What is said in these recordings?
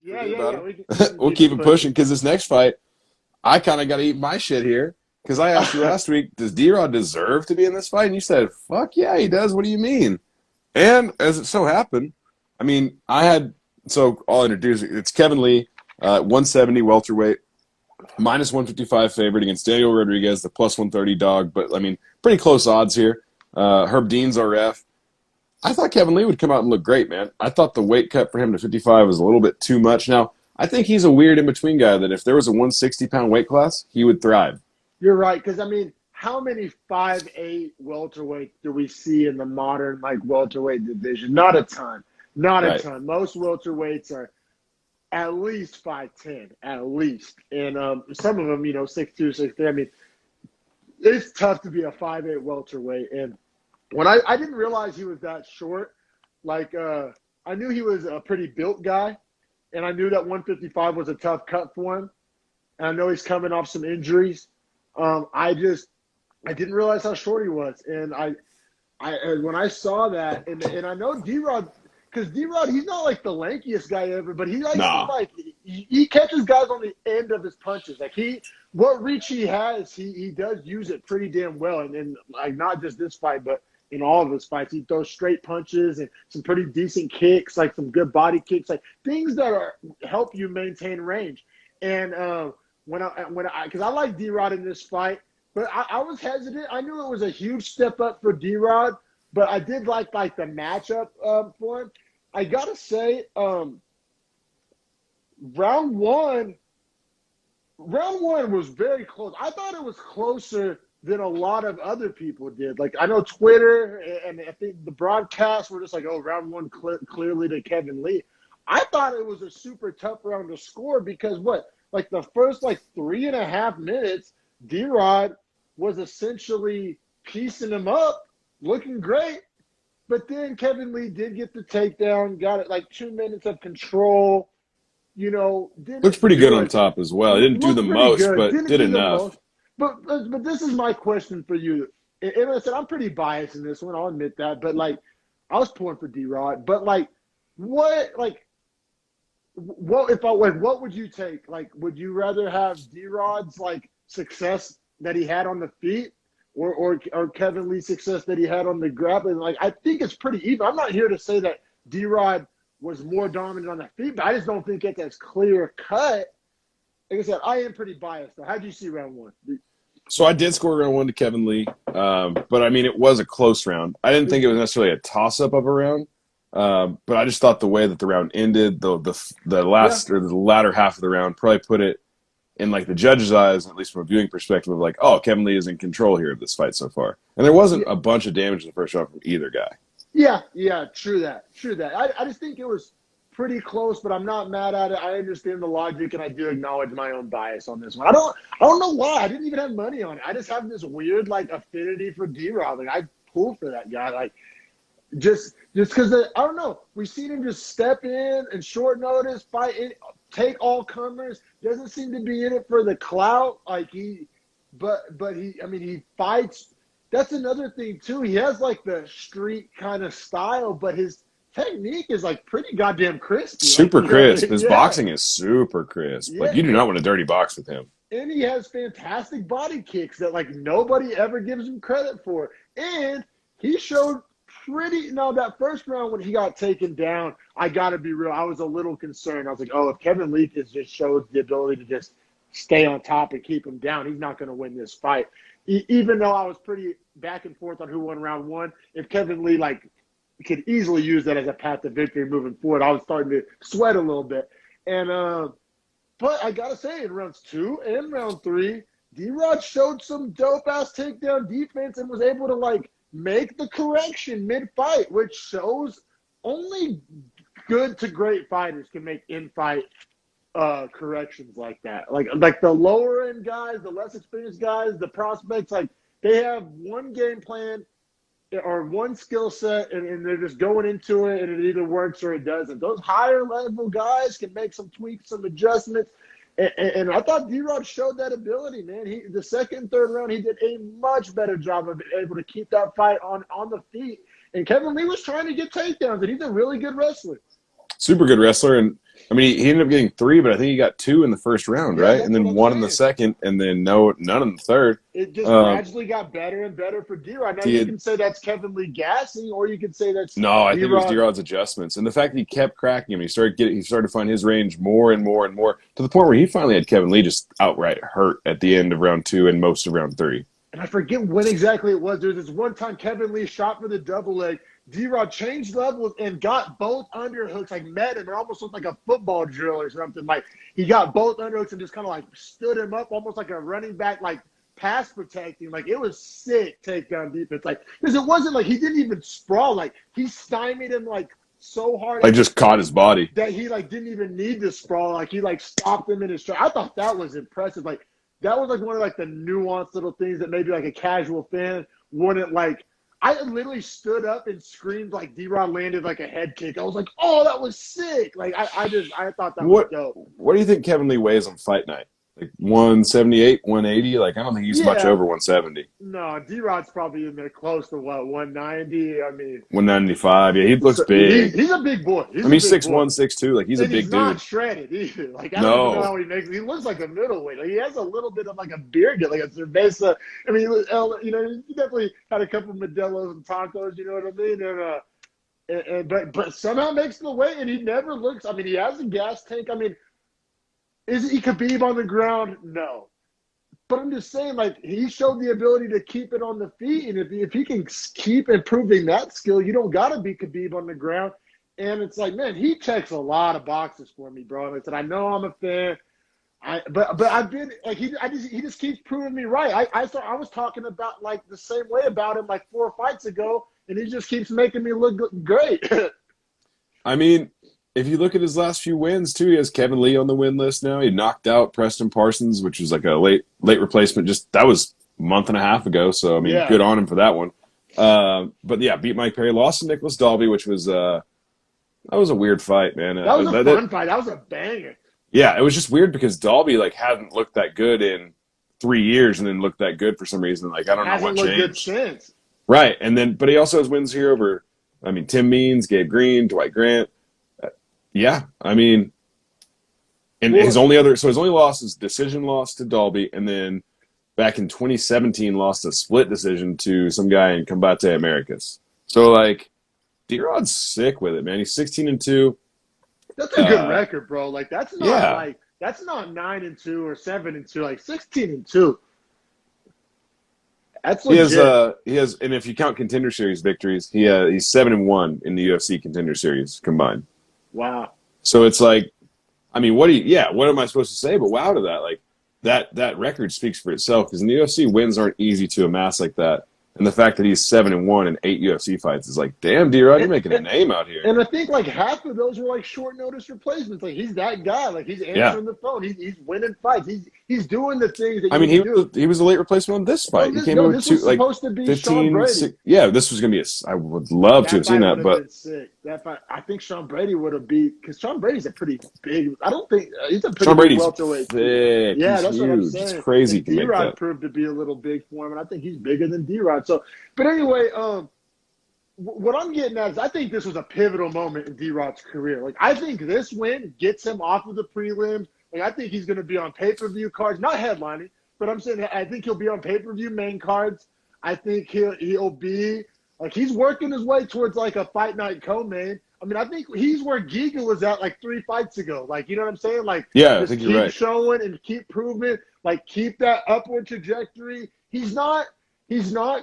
Yeah, Forget yeah, about yeah. him. We can We'll keep keep it it pushing. pushing because this next fight, I kind of got to eat my shit here because I asked you last week, does D-Rod deserve to be in this fight? And you said, fuck yeah, he does. What do you mean? And as it so happened, I mean, so I'll introduce it. It's Kevin Lee, 170 welterweight, minus 155 favorite against Daniel Rodriguez, the plus 130 dog. But, I mean, pretty close odds here. Herb Dean's our ref. I thought Kevin Lee would come out and look great, man. I thought the weight cut for him to 55 was a little bit too much. Now, I think he's a weird in-between guy that if there was a 160-pound weight class, he would thrive. You're right, because I mean, how many 5'8" welterweights do we see in the modern welterweight division? Not a ton. Not a Right. ton. Most welterweights are at least 5'10", at least. And some of them, 6'2", 6'3". I mean, it's tough to be a 5'8" welterweight. And when I didn't realize he was that short, I knew he was a pretty built guy, and I knew that 155 was a tough cut for him. And I know he's coming off some injuries. I didn't realize how short he was, and when I saw that, and I know D-Rod, because D-Rod, he's not like the lankiest guy ever, but he likes to Nah. he catches guys on the end of his punches. What reach he has, he does use it pretty damn well, and like not just this fight, but in all of his fights, he throws straight punches and some pretty decent kicks, like some good body kicks, like things that help you maintain range. And because I like D-Rod in this fight, but I was hesitant. I knew it was a huge step up for D-Rod, but I did like the matchup for him. I gotta say, round one was very close. I thought it was closer than a lot of other people did. Like, I know Twitter and I think the broadcast were just like, oh, round one clearly to Kevin Lee. I thought it was a super tough round to score because the first 3.5 minutes, D-Rod was essentially piecing him up, looking great. But then Kevin Lee did get the takedown, got it 2 minutes of control, Looks didn't pretty good do on it. top as well. He didn't do the Looked pretty most, good, but didn't did do the enough. most. But this is my question for you. And I said, I'm pretty biased in this one, I'll admit that. But I was pulling for D-Rod. But what would you take? Would you rather have D-Rod's success that he had on the feet, or Kevin Lee's success that he had on the grappling? I think it's pretty even. I'm not here to say that D-Rod was more dominant on the feet, but I just don't think it's as clear cut. Like I said, I am pretty biased. Though. How did you see round one? So I did score round one to Kevin Lee, but I mean, it was a close round. I didn't think it was necessarily a toss-up of a round, but I just thought the way that the round ended, the latter half of the round, probably put it in the judge's eyes, at least from a viewing perspective, of oh, Kevin Lee is in control here of this fight so far. And there wasn't a bunch of damage in the first round from either guy. Yeah, true that. I just think it was pretty close, but I'm not mad at it. I understand the logic, and I do acknowledge my own bias on this one. I don't know why. I didn't even have money on it. I just have this weird affinity for D-Rod. I pull for that guy. Just because I don't know. We've seen him just step in and short notice, fight, take all comers. Doesn't seem to be in it for the clout. But he fights. That's another thing too. He has the street kind of style, but his technique is pretty goddamn crispy. Super crisp. His boxing is super crisp. Yeah. You do not want a dirty box with him. And he has fantastic body kicks that nobody ever gives him credit for. And he showed that first round when he got taken down, I gotta be real, I was a little concerned. I was like, oh, if Kevin Lee just shows the ability to just stay on top and keep him down, he's not going to win this fight. Even though I was pretty back and forth on who won round one, if Kevin Lee could easily use that as a path to victory moving forward, I was starting to sweat a little bit. And but I gotta say, in rounds 2 and round 3, D-Rod showed some dope ass takedown defense and was able to make the correction mid-fight, which shows only good to great fighters can make in-fight corrections like that. Like the lower end guys, the less experienced guys, the prospects, they have one game plan or one skill set, and they're just going into it, and it either works or it doesn't. Those higher level guys can make some tweaks, some adjustments. And I thought D-Rod showed that ability, man. The second and third round, he did a much better job of being able to keep that fight on the feet. And Kevin Lee was trying to get takedowns, and he's a really good wrestler. Super good wrestler. And I mean, he ended up getting 3, but I think he got 2 in the first round, Yeah, right? that's And what then I'm 1 in the saying. second, and then none in the third. It just Um, gradually got better and better for D-Rod. Now he you had can say that's Kevin Lee gassing, or you could say that's No, I think it was D-Rod. D-Rod's adjustments, and the fact that he kept cracking him. He started to find his range more and more and more to the point where he finally had Kevin Lee just outright hurt at the end of round 2 and most of round 3. And I forget when exactly it was. There was this one time Kevin Lee shot for the double leg. D-Rod changed levels and got both underhooks, like met him. It almost looked like a football drill or something. Like he got both underhooks and just kind of like stood him up, almost like a running back, like pass protecting. Like it was sick takedown defense. Like because it wasn't like he didn't even sprawl. Like he stymied him like so hard. I just caught his body. That he like didn't even need to sprawl. Like he like stopped him in his track. I thought that was impressive. Like that was like one of like the nuanced little things that maybe like a casual fan wouldn't like. I literally stood up and screamed like D-Rod landed like a head kick. I was like, oh, that was sick. Like I thought that was dope. What do you think Kevin Lee weighs on fight night? Like 178, 180? Like I don't think he's much over 170. No, D-Rod's probably in there close to what, 190? I mean, 195. Yeah, he looks so big. he's a big boy. He's 6'1", 6'2". Like he's a big he's not dude. shredded either. Like I don't even know how he makes it. He looks like a middleweight. Like, he has a little bit of like a beard, like a cerveza. I mean, you know, he definitely had a couple Modelo's and tacos. You know what I mean? But somehow makes the weight, and he never looks. I mean, he has a gas tank. I mean, is he Khabib on the ground? No. But I'm just saying, like, he showed the ability to keep it on the feet. And if he can keep improving that skill, you don't got to be Khabib on the ground. And it's like, man, he checks a lot of boxes for me, bro. And I said, I know I'm a fan. But I've been like he just keeps proving me right. I was talking about like the same way about him like 4 fights ago, and he just keeps making me look great. I mean, if you look at his last few wins too, he has Kevin Lee on the win list now. He knocked out Preston Parsons, which was like a late replacement. Just that was a month and a half ago. So I mean, good on him for that one. But yeah, beat Mike Perry, lost to Nicholas Dalby, which was that was a weird fight, man. That was a fun fight. That was a banger. Yeah, it was just weird because Dalby like hadn't looked that good in 3 years, and then looked that good for some reason. Like I don't know what changed. Good since. Right, and then but he also has wins here over, I mean, Tim Means, Gabe Green, Dwight Grant. Yeah, I mean, and his only loss is decision loss to Dalby, and then back in 2017 lost a split decision to some guy in Combate Americas. So like, D-Rod's sick with it, man. He's 16-2. That's a good record, bro. Like that's not that's not 9-2 or 7-2. Like 16-2. That's legit. He has, and if you count Contender Series victories, he's 7-1 in the UFC Contender Series combined. Wow. So it's like, I mean, what am I supposed to say? But wow to that, like that record speaks for itself, because in the UFC, wins aren't easy to amass like that. And the fact that he's 7-1 in 8 UFC fights is like, damn, D-Rod, you're making a name out here. And I think like half of those were like short notice replacements. Like he's that guy. Like he's answering the phone. He's winning fights. He's doing the things that. I mean, he was a late replacement on this fight. He came in with supposed to be 15, Sean Brady. 6, yeah, this was gonna be I would love to have seen that, but sick. That fight, I think Sean Brady would have beat, because Sean Brady's a pretty big. I don't think he's a pretty Sean Brady's welterweight. Thick. Yeah, he's that's huge. what I'm saying. It's crazy. D-Rod proved to be a little big for him, and I think he's bigger than D-Rod. So, but anyway, what I'm getting at is I think this was a pivotal moment in D-Rod's career. Like I think this win gets him off of the prelims. Like I think he's going to be on pay-per-view cards, not headlining, but I'm saying I think he'll be on pay-per-view main cards. I think he'll be like he's working his way towards like a fight night co-main. I mean, I think he's where Giga was at like 3 fights ago. Like, you know what I'm saying? Like, yeah, just keep showing and keep proving. Like, keep that upward trajectory. He's not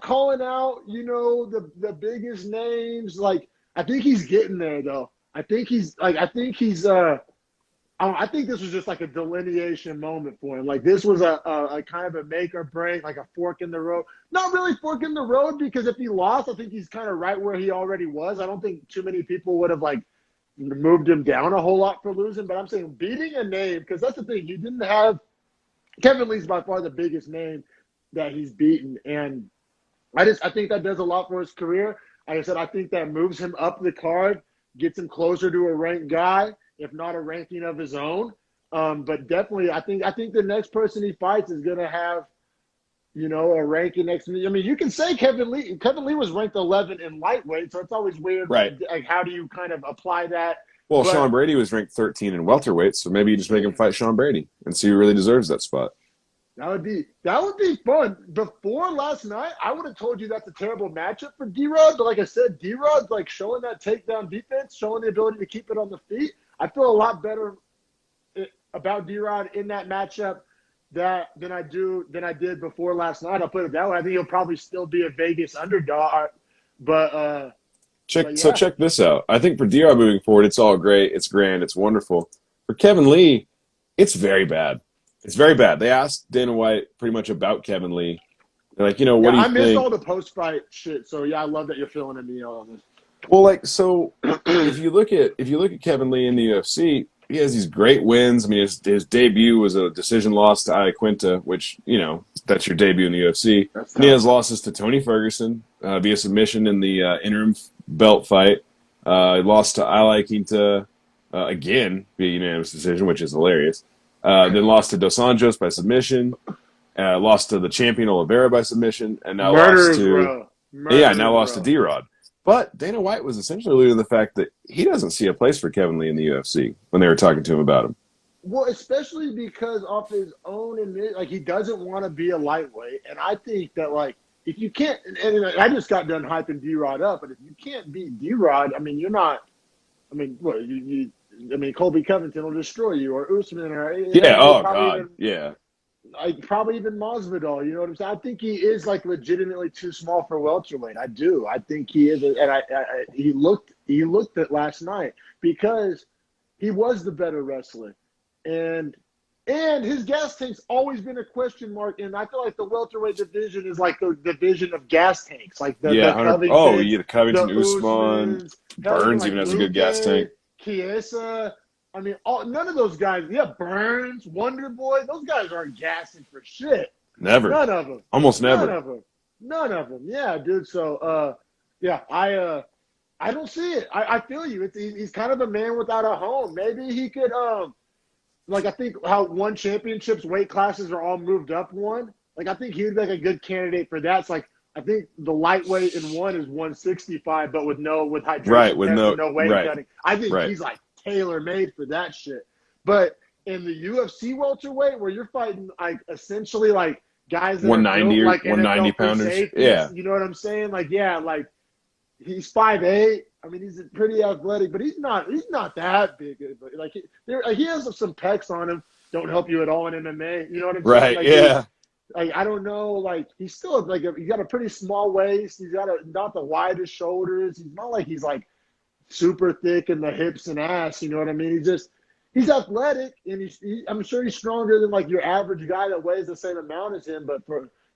calling out, you know, the biggest names. Like, I think he's getting there though. I think this was just like a delineation moment for him. Like this was a kind of a make or break, like a fork in the road. Not really fork in the road, because if he lost, I think he's kind of right where he already was. I don't think too many people would have like moved him down a whole lot for losing. But I'm saying beating a name, because that's the thing. You didn't have Kevin Lee's by far the biggest name that he's beaten, and I think that does a lot for his career. Like I said, I think that moves him up the card, gets him closer to a ranked guy, if not a ranking of his own. But definitely, I think the next person he fights is going to have, you know, a ranking next to me. I mean, you can say Kevin Lee was ranked 11 in lightweight, so it's always weird. Right. Like, how do you kind of apply that Well, Sean But Brady was ranked 13 in welterweight, so maybe you just make him fight Sean Brady and see who really deserves that spot. that would be fun. Before last night, I would have told you that's a terrible matchup for D-Rod. But like I said, D-Rod's like showing that takedown defense, showing the ability to keep it on the feet. I feel a lot better about D-Rod in that matchup than I did before last night. I'll put it that way. I think he'll probably still be a Vegas underdog, but So yeah. check this out. I think for D-Rod moving forward, it's all great, it's grand, it's wonderful. For Kevin Lee, it's very bad. It's very bad. They asked Dana White pretty much about Kevin Lee. They're like, what Yeah, do you I missed think? all the post-fight shit. So yeah, I love that you're filling in me on Well, like, so if you look at Kevin Lee in the UFC, he has these great wins. I mean, his debut was a decision loss to Iaquinta, which that's your debut in the UFC. That's And he has tough. losses to Tony Ferguson via submission in the interim belt fight. He lost to Iaquinta again via unanimous decision, which is hilarious. Then lost to Dos Anjos by submission. Lost to the champion Oliveira by submission, and now lost Murderers to row. now Murderers lost to row. D-Rod. But Dana White was essentially alluding to the fact that he doesn't see a place for Kevin Lee in the UFC when they were talking to him about him. Well, especially because off his own admit, like he doesn't want to be a lightweight, and I think that like if you can't, and I just got done hyping D-Rod up, but if you can't beat D-Rod, I mean you're not. I mean, what I mean, Colby Covington will destroy you, or Usman, or Yeah. Oh probably God. even Yeah. probably even Masvidal. You know what I'm saying? I think he is like legitimately too small for welterweight. I do. I think he is, and he looked at last night because he was the better wrestler, and his gas tank's always been a question mark. And I feel like the welterweight division is like the division of gas tanks, like Yeah. the 100. Oh, Covingtons, yeah. The Covington, the Usman, Usmans, hell, even Burns like even has a good gas Luque, tank. Chiesa. I mean, none of those guys. Yeah, Burns, Wonder Boy. Those guys aren't gassing for shit. Never. None of them. Almost None never. of them. None of them. Yeah, dude. So, yeah, I don't see it. I feel you. He's kind of a man without a home. Maybe he could, like I think how one championships weight classes are all moved up one. Like I think he would be like a good candidate for that. It's like I think the lightweight in one is 165, but with Right. hydration With tests no. and no weight Right. cutting. I think Right. he's like tailor made for that shit. But in the UFC welterweight, where you're fighting like essentially like guys that are built 190 or like 190 NFL free pounders. safeties, Yeah. you know what I'm saying? Like yeah, like he's 5'8". I mean, he's pretty athletic, but he's not that big. Like he has some pecs on him. Don't help you at all in MMA. You know what I'm saying? Right. Yeah. Like I don't know. Like he's still like he's got a pretty small waist. He's got not the widest shoulders. He's not like he's like super thick in the hips and ass. You know what I mean? He's athletic and I'm sure he's stronger than like your average guy that weighs the same amount as him. But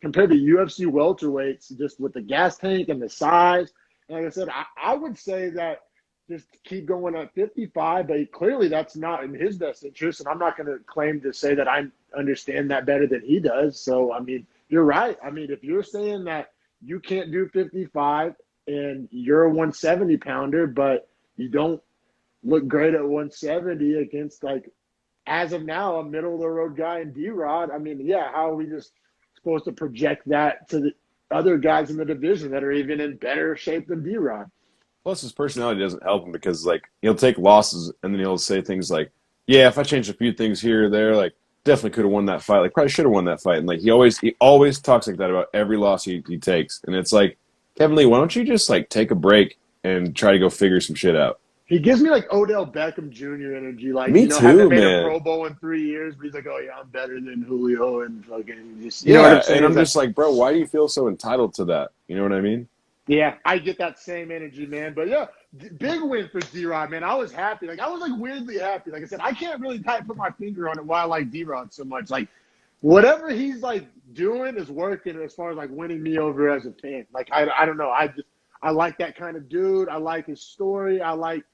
compared to UFC welterweights, just with the gas tank and the size. Like I said, I would say that just keep going at 55, but clearly that's not in his best interest. And I'm not going to claim to say that I understand that better than he does. So, I mean, you're right. I mean, if you're saying that you can't do 55 and you're a 170 pounder, but you don't look great at 170 against, like, as of now, a middle of the road guy in D-Rod, I mean, yeah, how are we just supposed to project that to the other guys in the division that are even in better shape than D-Rod? Plus, his personality doesn't help him because, like, he'll take losses and then he'll say things like, "Yeah, if I changed a few things here or there, like, definitely could have won that fight. Like, probably should have won that fight." And like, he always talks like that about every loss he takes. And it's like, Kevin Lee, why don't you just like take a break and try to go figure some shit out? He gives me like Odell Beckham Jr. energy, like Me hasn't too, made a man. Pro Bowl in 3 years, but he's like, oh yeah, I'm better than Julio and fucking just, you know what I'm Yeah, saying? and I'm It's like, just like, bro, why do you feel so entitled to that? You know what I mean? yeah, I get that same energy, man. But yeah, big win for D-Rod, man. I was happy. Like I was like weirdly happy. Like I said, I can't really put my finger on it why I like D-Rod so much. Like whatever he's like doing is working as far as like winning me over as a fan. Like I don't know. I like that kind of dude. I like his story. I like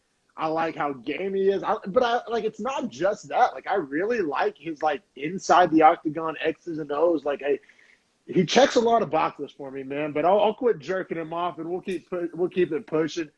how game he is. But I like it's not just that. Like I really like his like inside the octagon X's and O's. Like he checks a lot of boxes for me, man. But I'll quit jerking him off, and we'll keep it pushing.